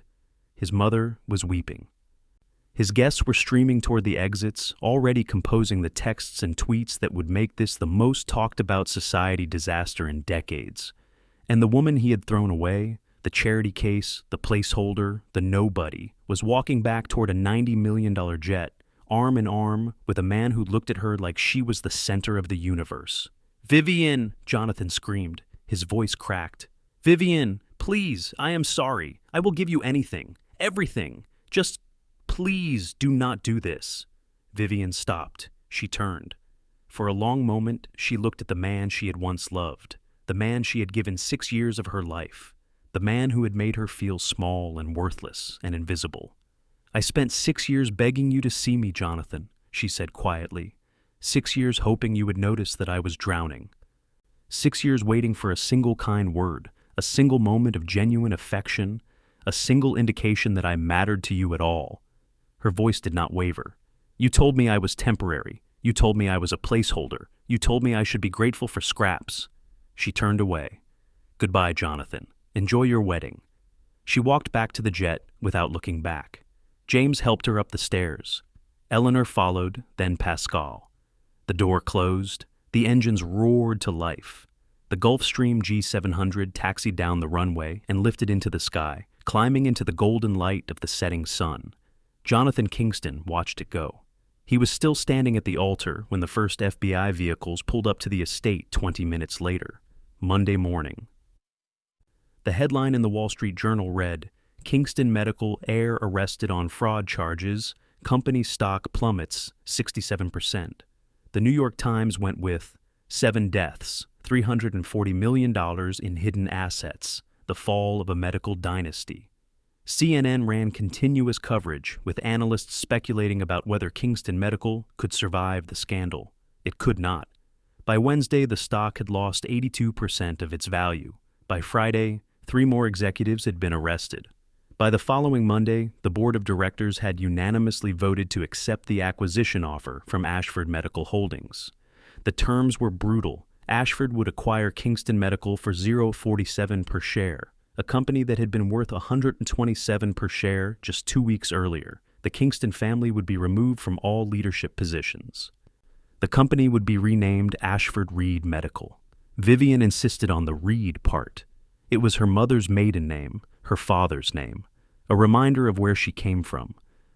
[SPEAKER 1] His mother was weeping. His guests were streaming toward the exits, already composing the texts and tweets that would make this the most talked-about society disaster in decades. And the woman he had thrown away, the charity case, the placeholder, the nobody, was walking back toward a $90 million jet, arm in arm with a man who looked at her like she was the center of the universe. "Vivian!" Jonathan screamed. His voice cracked. "Vivian, please, I am sorry. I will give you anything. Everything. Just please do not do this." Vivian stopped. She turned. For a long moment, she looked at the man she had once loved, the man she had given 6 years of her life, the man who had made her feel small and worthless and invisible. "I spent 6 years begging you to see me, Jonathan," she said quietly. 6 years hoping you would notice that I was drowning. 6 years waiting for a single kind word, a single moment of genuine affection, a single indication that I mattered to you at all. Her voice did not waver. "You told me I was temporary. You told me I was a placeholder. You told me I should be grateful for scraps." She turned away. "Goodbye, Jonathan. Enjoy your wedding." She walked back to the jet without looking back. James helped her up the stairs. Eleanor followed, then Pascal. The door closed. The engines roared to life. The Gulfstream G700 taxied down the runway and lifted into the sky, climbing into the golden light of the setting sun. Jonathan Kingston watched it go. He was still standing at the altar when the first FBI vehicles pulled up to the estate 20 minutes later, Monday morning. The headline in the Wall Street Journal read, "Kingston Medical heir arrested on fraud charges, company stock plummets 67%. The New York Times went with 7 deaths, $340 million in hidden assets, the fall of a medical dynasty. CNN ran continuous coverage, with analysts speculating about whether Kingston Medical could survive the scandal. It could not. By Wednesday, the stock had lost 82% of its value. By Friday, 3 more executives had been arrested. By the following Monday, the board of directors had unanimously voted to accept the acquisition offer from Ashford Medical Holdings. The terms were brutal. Ashford would acquire Kingston Medical for $0.47 per share, a company that had been worth $127 per share just 2 weeks earlier. The Kingston family would be removed from all leadership positions. The company would be renamed Ashford Reed Medical. Vivian insisted on the Reed part. It was her mother's maiden name, her father's name, a reminder of where she came from.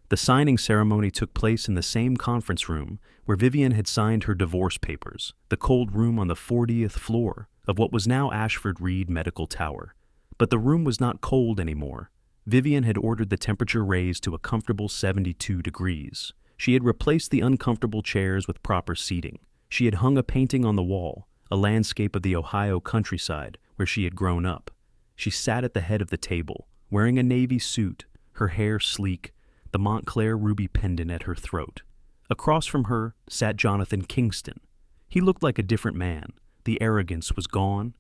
[SPEAKER 1] The signing ceremony took place in the same conference room where Vivian had signed her divorce papers, the cold room on the 40th floor of what was now Ashford Reed Medical Tower. But the room was not cold anymore. Vivian had ordered the temperature raised to a comfortable 72 degrees. She had replaced the uncomfortable chairs with proper seating. She had hung a painting on the wall, a landscape of the Ohio countryside where she had grown up. She sat at the head of the table, wearing a navy suit, her hair sleek, the Montclair ruby pendant at her throat. Across from her sat Jonathan Kingston. He looked like a different man. The arrogance was gone.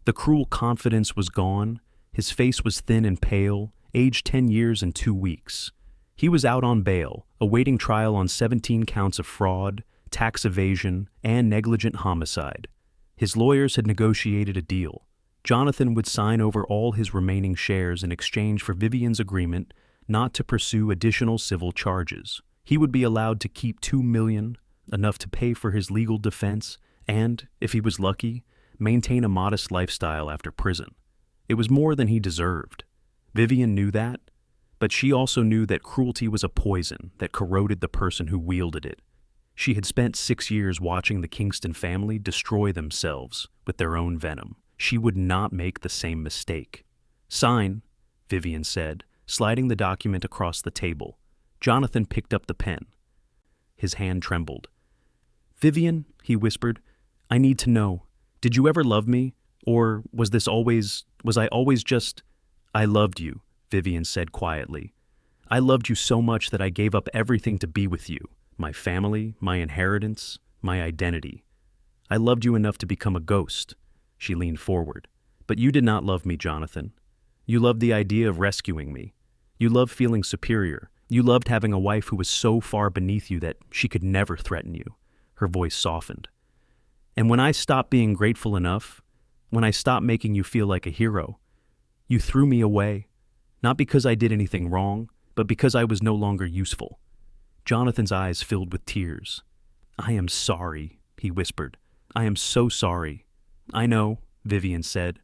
[SPEAKER 1] The cruel confidence was gone. His face was thin and pale, aged 10 years and 2 weeks. He was out on bail, awaiting trial on 17 counts of fraud, tax evasion, and negligent homicide. His lawyers had negotiated a deal. Jonathan would sign over all his remaining shares in exchange for Vivian's agreement not to pursue additional civil charges. He would be allowed to keep $2 million, enough to pay for his legal defense, and, if he was lucky, maintain a modest lifestyle after prison. It was more than he deserved. Vivian knew that, but she also knew that cruelty was a poison that corroded the person who wielded it. She had spent 6 years watching the Kingston family destroy themselves with their own venom. She would not make the same mistake. "Sign," Vivian said, sliding the document across the table. Jonathan picked up the pen. His hand trembled. "Vivian," he whispered, "I need to know. Did you ever love me? Or was I always just—" "I loved you," Vivian said quietly. "I loved you so much that I gave up everything to be with you. My family, my inheritance, my identity. I loved you enough to become a ghost." She leaned forward. "But you did not love me, Jonathan. You loved the idea of rescuing me. You loved feeling superior. You loved having a wife who was so far beneath you that she could never threaten you." Her voice softened. "And when I stopped being grateful enough, when I stopped making you feel like a hero, you threw me away. Not because I did anything wrong, but because I was no longer useful. Jonathan's eyes filled with tears. "I am sorry," he whispered. "I am so sorry." "I know," Vivian said,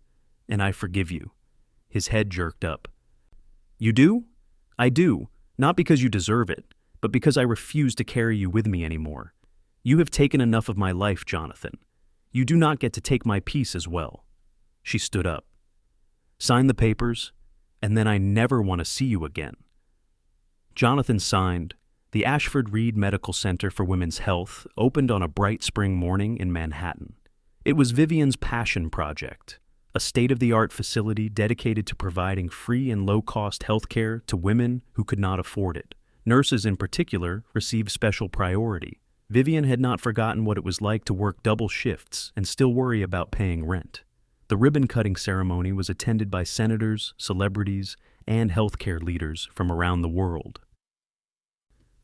[SPEAKER 1] "and I forgive you." His head jerked up. "You do?" "I do, not because you deserve it, but because I refuse to carry you with me anymore. You have taken enough of my life, Jonathan. You do not get to take my peace as well." She stood up. "Sign the papers, and then I never want to see you again." Jonathan signed. The Ashford Reed Medical Center for Women's Health opened on a bright spring morning in Manhattan. It was Vivian's passion project, a state-of-the-art facility dedicated to providing free and low-cost health care to women who could not afford it. Nurses in particular received special priority. Vivian had not forgotten what it was like to work double shifts and still worry about paying rent. The ribbon-cutting ceremony was attended by senators, celebrities, and healthcare leaders from around the world.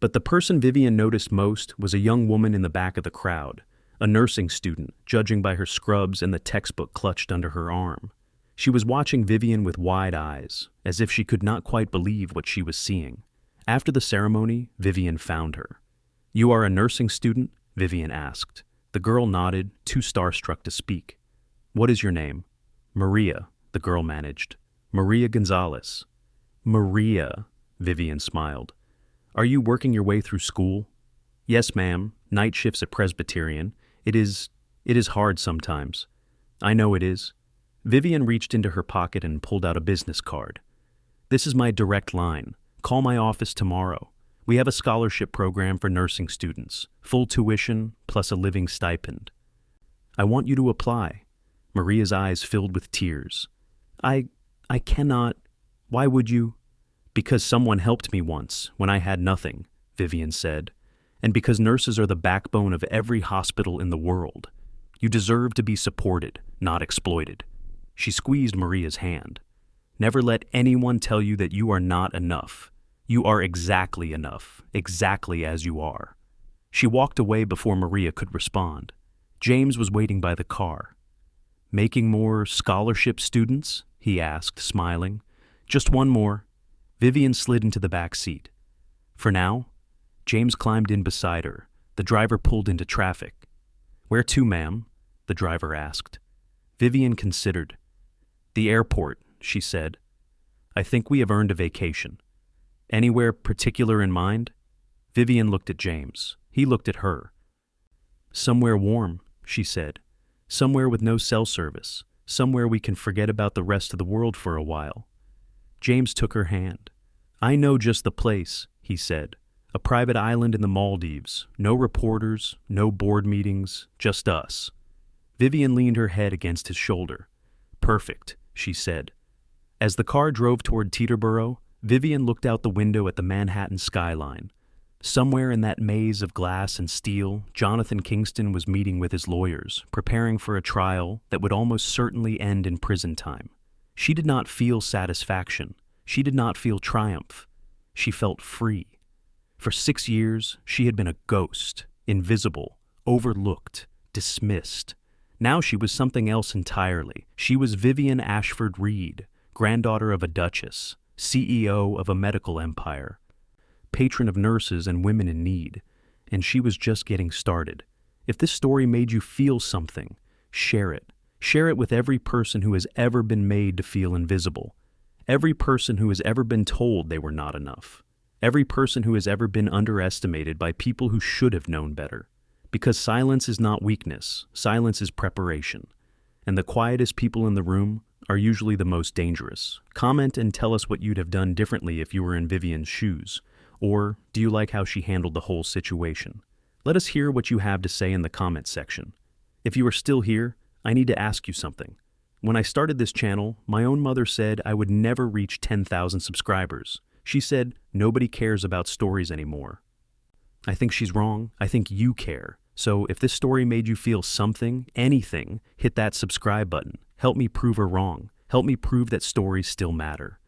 [SPEAKER 1] But the person Vivian noticed most was a young woman in the back of the crowd, a nursing student, judging by her scrubs and the textbook clutched under her arm. She was watching Vivian with wide eyes, as if she could not quite believe what she was seeing. After the ceremony, Vivian found her. "You are a nursing student?" Vivian asked. The girl nodded, too starstruck to speak. "What is your name?" "Maria," the girl managed. "Maria Gonzalez." "Maria," Vivian smiled. "Are you working your way through school?" "Yes, ma'am. Night shifts at Presbyterian. It is hard sometimes." "I know it is." Vivian reached into her pocket and pulled out a business card. "This is my direct line. Call my office tomorrow. We have a scholarship program for nursing students, full tuition plus a living stipend." "I want you to apply." Maria's eyes filled with tears. I cannot. Why would you?" "Because someone helped me once, when I had nothing," Vivian said. "And because nurses are the backbone of every hospital in the world. You deserve to be supported, not exploited." She squeezed Maria's hand. "Never let anyone tell you that you are not enough. You are exactly enough, exactly as you are." She walked away before Maria could respond. James was waiting by the car. "Making more scholarship students?" he asked, smiling. "Just one more." Vivian slid into the back seat. "For now?" James climbed in beside her. The driver pulled into traffic. "Where to, ma'am?" the driver asked. Vivian considered. "The airport," she said. "I think we have earned a vacation." "Anywhere particular in mind?" Vivian looked at James. He looked at her. "Somewhere warm," she said. "Somewhere with no cell service. Somewhere we can forget about the rest of the world for a while." James took her hand. "I know just the place," he said. "A private island in the Maldives. No reporters, no board meetings, just us." Vivian leaned her head against his shoulder. "Perfect," she said. As the car drove toward Teterboro, Vivian looked out the window at the Manhattan skyline. Somewhere in that maze of glass and steel, Jonathan Kingston was meeting with his lawyers, preparing for a trial that would almost certainly end in prison time. She did not feel satisfaction. She did not feel triumph. She felt free. For 6 years, she had been a ghost, invisible, overlooked, dismissed. Now she was something else entirely. She was Vivian Ashford Reed, granddaughter of a duchess, CEO of a medical empire, patron of nurses and women in need, and she was just getting started. If this story made you feel something, share it. Share it with every person who has ever been made to feel invisible, every person who has ever been told they were not enough, every person who has ever been underestimated by people who should have known better. Because silence is not weakness, silence is preparation. And the quietest people in the room are usually the most dangerous. Comment and tell us what you'd have done differently if you were in Vivian's shoes. Or do you like how she handled the whole situation? Let us hear what you have to say in the comments section. If you are still here, I need to ask you something. When I started this channel, my own mother said I would never reach 10,000 subscribers. She said nobody cares about stories anymore. I think she's wrong. I think you care. So if this story made you feel something, anything, hit that subscribe button. Help me prove her wrong. Help me prove that stories still matter.